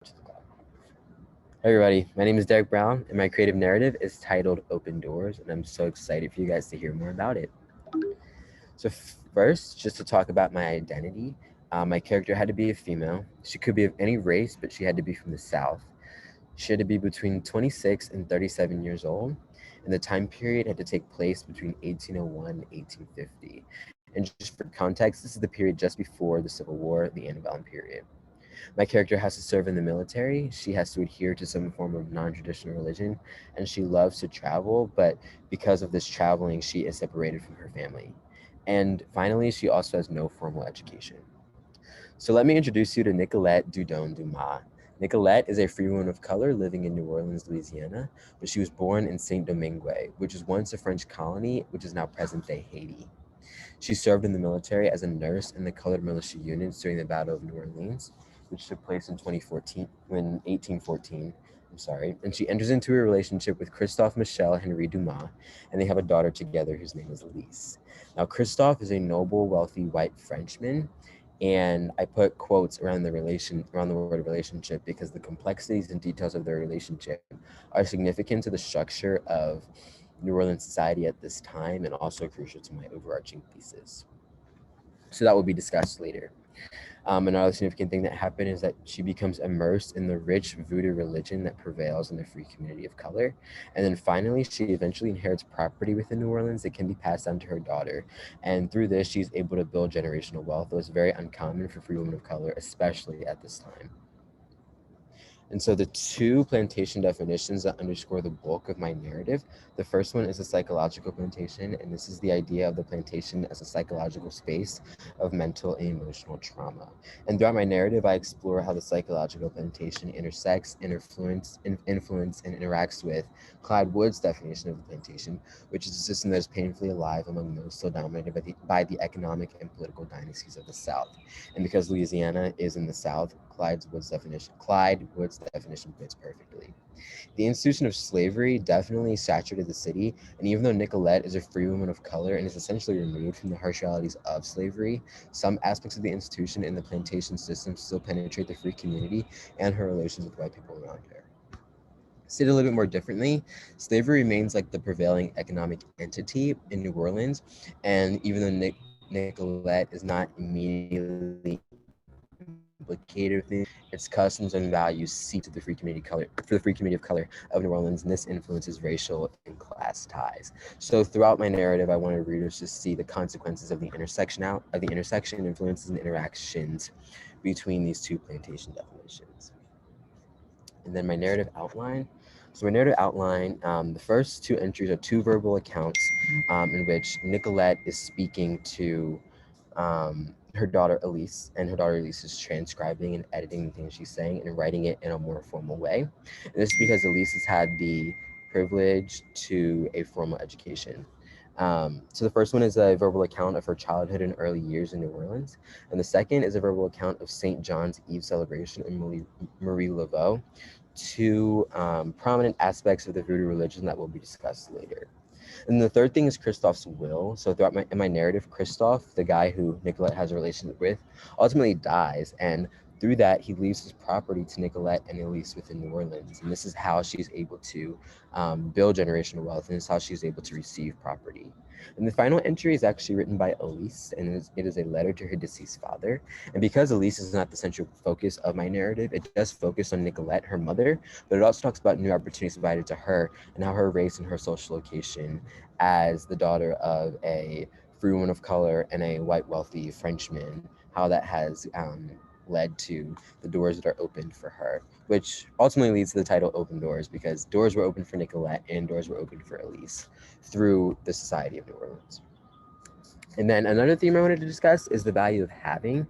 Hey everybody, my name is Derek Brown, and my creative narrative is titled Open Doors, and I'm so excited for you guys to hear more about it. So, first, just to talk about my identity, my character had to be a female. She could be of any race, but she had to be from the South. She had to be between 26 and 37 years old, and the time period had to take place between 1801 and 1850. And just for context, this is the period just before the Civil War, the antebellum period. My character has to serve in the military. She has to adhere to some form of non-traditional religion, and she loves to travel, but because of this traveling, she is separated from her family. And finally, she also has no formal education. So let me introduce you to Nicolette Dudon Dumas. Nicolette is a free woman of color living in New Orleans, Louisiana, but she was born in Saint Domingue, which was once a French colony, which is now present-day Haiti. She served in the military as a nurse in the colored militia units during the Battle of New Orleans, which took place in 2014, when 1814. I'm sorry. And she enters into a relationship with Christophe Michel Henri Dumas, and they have a daughter together whose name is Elise. Now, Christophe is a noble, wealthy white Frenchman, and I put quotes around the word relationship because the complexities and details of their relationship are significant to the structure of New Orleans society at this time and also crucial to my overarching thesis. So that will be discussed later. Another significant thing that happened is that she becomes immersed in the rich voodoo religion that prevails in the free community of color. And then finally, she eventually inherits property within New Orleans that can be passed down to her daughter. And through this, she's able to build generational wealth that was very uncommon for free women of color, especially at this time. And so the two plantation definitions that underscore the bulk of my narrative, the first one is a psychological plantation, and this is the idea of the plantation as a psychological space of mental and emotional trauma. And throughout my narrative, I explore how the psychological plantation intersects, influence, and interacts with Clyde Wood's definition of the plantation, which is a system that is painfully alive among those still dominated by the economic and political dynasties of the South. And because Louisiana is in the South, Clyde Wood's definition fits perfectly. The institution of slavery definitely saturated the city, and even though Nicolette is a free woman of color and is essentially removed from the harsh realities of slavery, some aspects of the institution and the plantation system still penetrate the free community and her relations with white people around her. Stated a little bit more differently, slavery remains like the prevailing economic entity in New Orleans, and even though Nicolette is not immediately implicated with it, its customs and values seep into the free community of color of New Orleans, and this influences racial and class ties. So throughout my narrative, I wanted readers to see the consequences of the intersection, influences, and interactions between these two plantation definitions. And then my narrative outline. So my narrative outline, the first two entries are two verbal accounts in which Nicolette is speaking to her daughter Elise, and her daughter Elise is transcribing and editing the things she's saying and writing it in a more formal way. And this is because Elise has had the privilege to a formal education. So the first one is a verbal account of her childhood and early years in New Orleans, and the second is a verbal account of St. John's Eve celebration in Marie Laveau, two prominent aspects of the voodoo religion that will be discussed later. And the third thing is Christophe's will. So throughout my narrative, Christophe, the guy who Nicolette has a relationship with, ultimately dies, and through that he leaves his property to Nicolette and Elise within New Orleans. And this is how she's able to build generational wealth, and this is how she's able to receive property. And the final entry is actually written by Elise, and it is a letter to her deceased father. And because Elise is not the central focus of my narrative, it does focus on Nicolette, her mother, but it also talks about new opportunities provided to her and how her race and her social location as the daughter of a free woman of color and a white wealthy Frenchman, how that has led to the doors that are opened for her, which ultimately leads to the title Open Doors, because doors were opened for Nicolette and doors were opened for Elise through the Society of New Orleans. And then another theme I wanted to discuss is the value of having,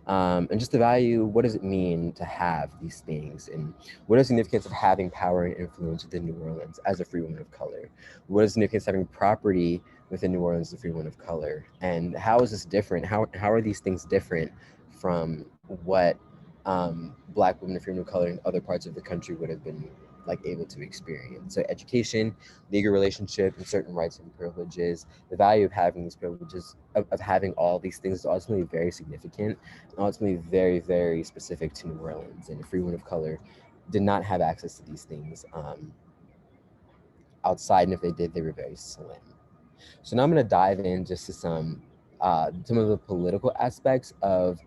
and just the value, what does it mean to have these things? And what is the significance of having power and influence within New Orleans as a free woman of color? What is the significance of having property within New Orleans as a free woman of color? And how is this different? How are these things different from what Black women and free women of color in other parts of the country would have been like able to experience. So education, legal relationship, and certain rights and privileges. The value of having these privileges, of having all these things, is ultimately very significant, and ultimately very, very specific to New Orleans. And free women of color did not have access to these things outside, and if they did, they were very slim. So now I'm going to dive in just to some of the political aspects of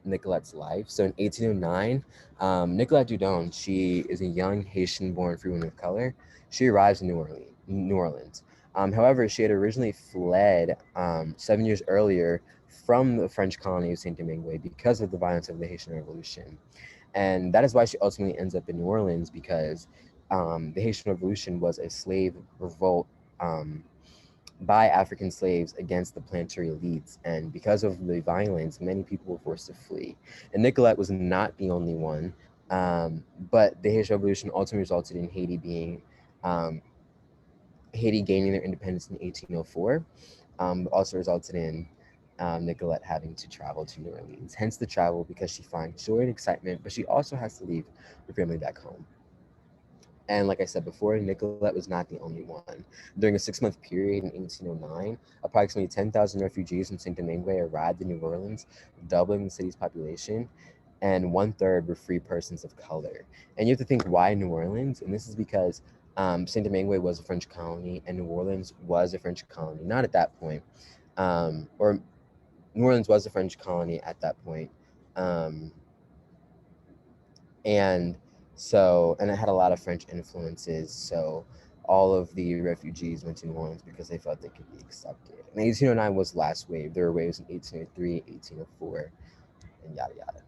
Nicolette's life. So in 1809, Nicolette Dudon, she is a young Haitian-born free woman of color. She arrives in New Orleans. However, she had originally fled 7 years earlier from the French colony of Saint Domingue because of the violence of the Haitian Revolution. And that is why she ultimately ends up in New Orleans, because the Haitian Revolution was a slave revolt by African slaves against the planter elites. And because of the violence, many people were forced to flee. And Nicolette was not the only one. But the Haitian Revolution ultimately resulted in um, Haiti gaining their independence in 1804. Also resulted in Nicolette having to travel to New Orleans. Hence the travel, because she finds joy and excitement, but she also has to leave her family back home. And like I said before, Nicolette was not the only one. During a 6-month period in 1809, approximately 10,000 refugees from Saint Domingue arrived in New Orleans, doubling the city's population, and 1/3 were free persons of color. And you have to think, why New Orleans? And this is because Saint Domingue was a French colony, and New Orleans was a French colony. Not at that point, or New Orleans was a French colony at that point. Um, and and it had a lot of French influences. So all of the refugees went to New Orleans because they felt they could be accepted. And 1809 was the last wave. There were waves in 1803, 1804, and yada yada.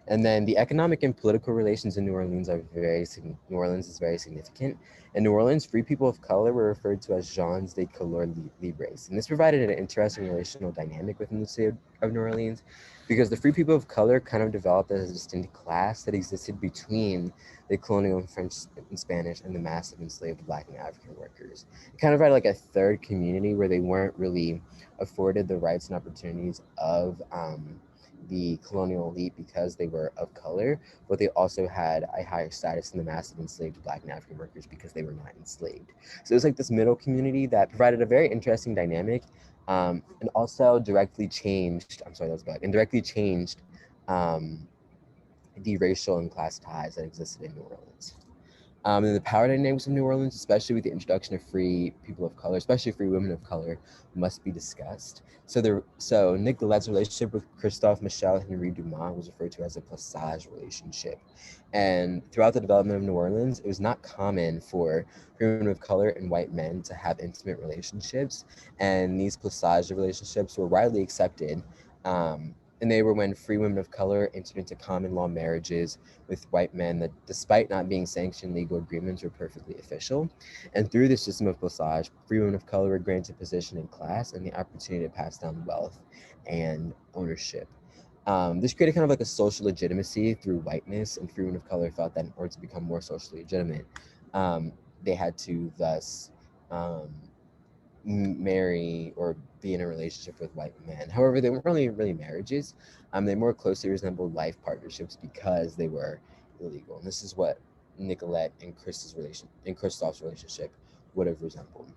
And then the economic and political relations in New Orleans New Orleans is very significant. In New Orleans, free people of color were referred to as gens de couleur libres. And this provided an interesting relational dynamic within the city of New Orleans, because the free people of color kind of developed as a distinct class that existed between the colonial and French and Spanish and the massive enslaved Black and African workers. It kind of had like a third community where they weren't really afforded the rights and opportunities of the colonial elite because they were of color, but they also had a higher status than the massive enslaved Black and African workers because they were not enslaved. So it was like this middle community that provided a very interesting dynamic, and also directly changed, I'm sorry, that was bad, and directly changed um, the racial and class ties that existed in New Orleans. And the power dynamics of New Orleans, especially with the introduction of free people of color, especially free women of color, must be discussed. So Nicolette's relationship with Christophe Michel Henri Dumas was referred to as a plissage relationship. And throughout the development of New Orleans, it was not common for women of color and white men to have intimate relationships. And these plissage relationships were widely accepted. And they were when free women of color entered into common law marriages with white men that, despite not being sanctioned legal agreements, were perfectly official. And through this system of plissage, free women of color were granted position in class and the opportunity to pass down wealth and ownership. This created kind of like a social legitimacy through whiteness, and free women of color felt that in order to become more socially legitimate, they had to thus um, marry or be in a relationship with white men. However, they weren't really marriages. They more closely resembled life partnerships because they were illegal. And this is what Nicolette and Christophe's relationship would have resembled.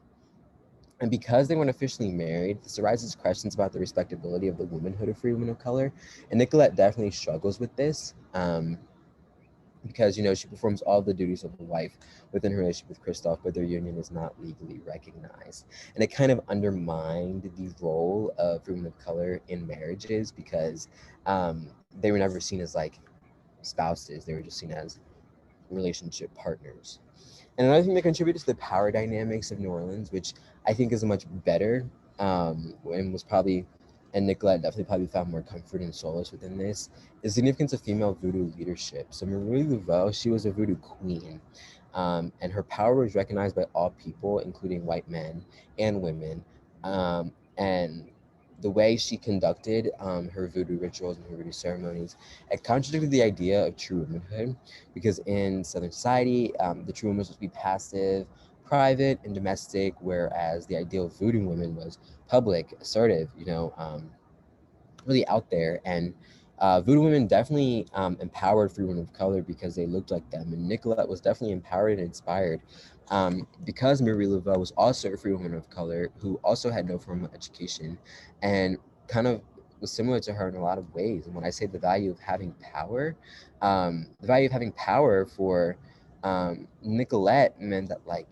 And because they weren't officially married, this arises questions about the respectability of the womanhood of free women of color. And Nicolette definitely struggles with this. Because she performs all the duties of a wife within her relationship with Christophe, but their union is not legally recognized, and it kind of undermined the role of women of color in marriages because they were never seen as like spouses; they were just seen as relationship partners. And another thing that contributed to the power dynamics of New Orleans, which I think is much better, and was probably, and Nicolette definitely probably found more comfort and solace within this, is the significance of female voodoo leadership. So Marie Laveau, she was a voodoo queen, and her power was recognized by all people, including white men and women. And the way she conducted her voodoo rituals and her voodoo ceremonies, it contradicted the idea of true womanhood, because in Southern society, the true woman was supposed to be passive, private, and domestic, whereas the ideal of voodoo women was public, assertive, really out there, and Voodoo women definitely empowered free women of color because they looked like them, and Nicolette was definitely empowered and inspired because Marie Laveau was also a free woman of color who also had no formal education and kind of was similar to her in a lot of ways. And when I say the value of having power, the value of having power for Nicolette meant that like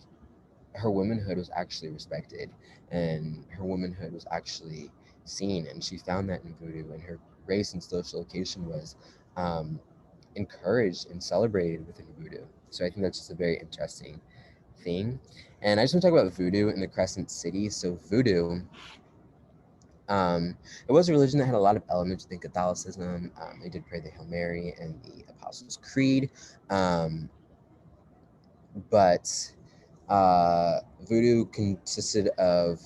her womanhood was actually respected and her womanhood was actually seen, and she found that in voodoo, and her race and social location was um, encouraged and celebrated within voodoo. So I think that's just a very interesting thing. And I just want to talk about voodoo in the Crescent City. So voodoo, um, it was a religion that had a lot of elements within Catholicism. They did pray the Hail Mary and the Apostles' Creed, um, but voodoo consisted of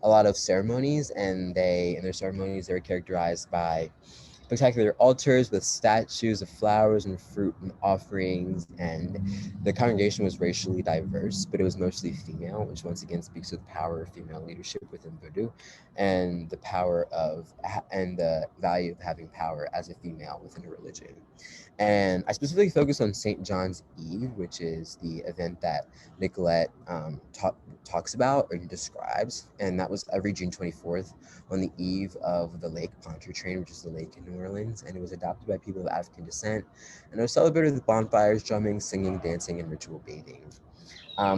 a lot of ceremonies, and in their ceremonies they were characterized by spectacular altars with statues of flowers and fruit and offerings, and the congregation was racially diverse, but it was mostly female, which once again speaks to the power of female leadership within voodoo and the power of and the value of having power as a female within a religion. And I specifically focused on St. John's Eve, which is the event that Nicolette talks about and describes. And that was every June 24th on the eve of the Lake Pontchartrain, which is the lake in New Orleans. And it was adopted by people of African descent. And it was celebrated with bonfires, drumming, singing, dancing, and ritual bathing.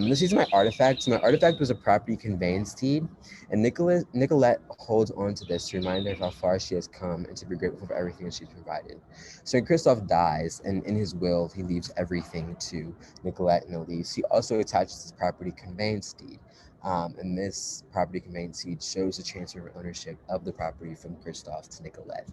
This is my artifact. So my artifact was a property conveyance deed, and Nicolette holds on to this to remind her of how far she has come and to be grateful for everything that she's provided. So when Christophe dies, and in his will, he leaves everything to Nicolette and Elise. He also attaches his property conveyance deed. And this property conveyance deed shows the transfer of ownership of the property from Christophe to Nicolette.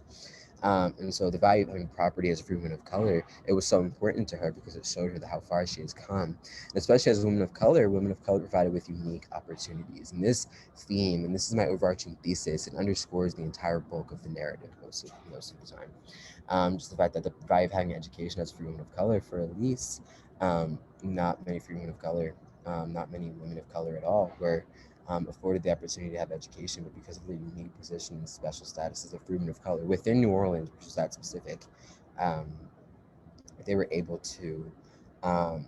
And so the value of having property as a free woman of color, it was so important to her because it showed her how far she has come. And especially as a women of color provided with unique opportunities. And this theme, and this is my overarching thesis, it underscores the entire bulk of the narrative most of the time. Just the fact that the value of having education as a free woman of color for Elise, not many free women of color, not many women of color at all, were afforded the opportunity to have education, but because of their unique position and special status as a free woman of color within New Orleans, which is that specific, um, they were able to um,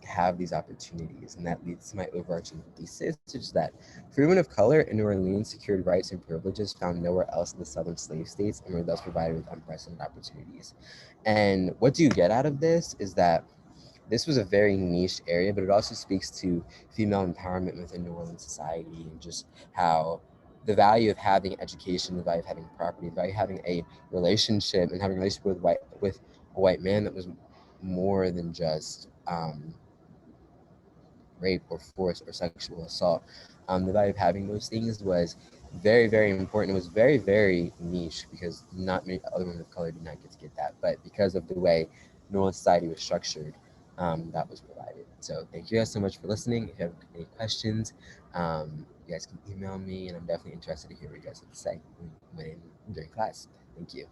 have these opportunities. And that leads to my overarching thesis, which is that free women of color in New Orleans secured rights and privileges found nowhere else in the southern slave states and were thus provided with unprecedented opportunities. And what do you get out of this is that this was a very niche area, but it also speaks to female empowerment within New Orleans society and just how the value of having education, the value of having property, the value of having a relationship and having a relationship with a white man that was more than just rape or force or sexual assault. The value of having those things was very, very important. It was very, very niche because not many other women of color did not get to get that. But because of the way New Orleans society was structured, that was provided. So thank you guys so much for listening. If you have any questions, you guys can email me, and I'm definitely interested to hear what you guys have to say during class. Thank you.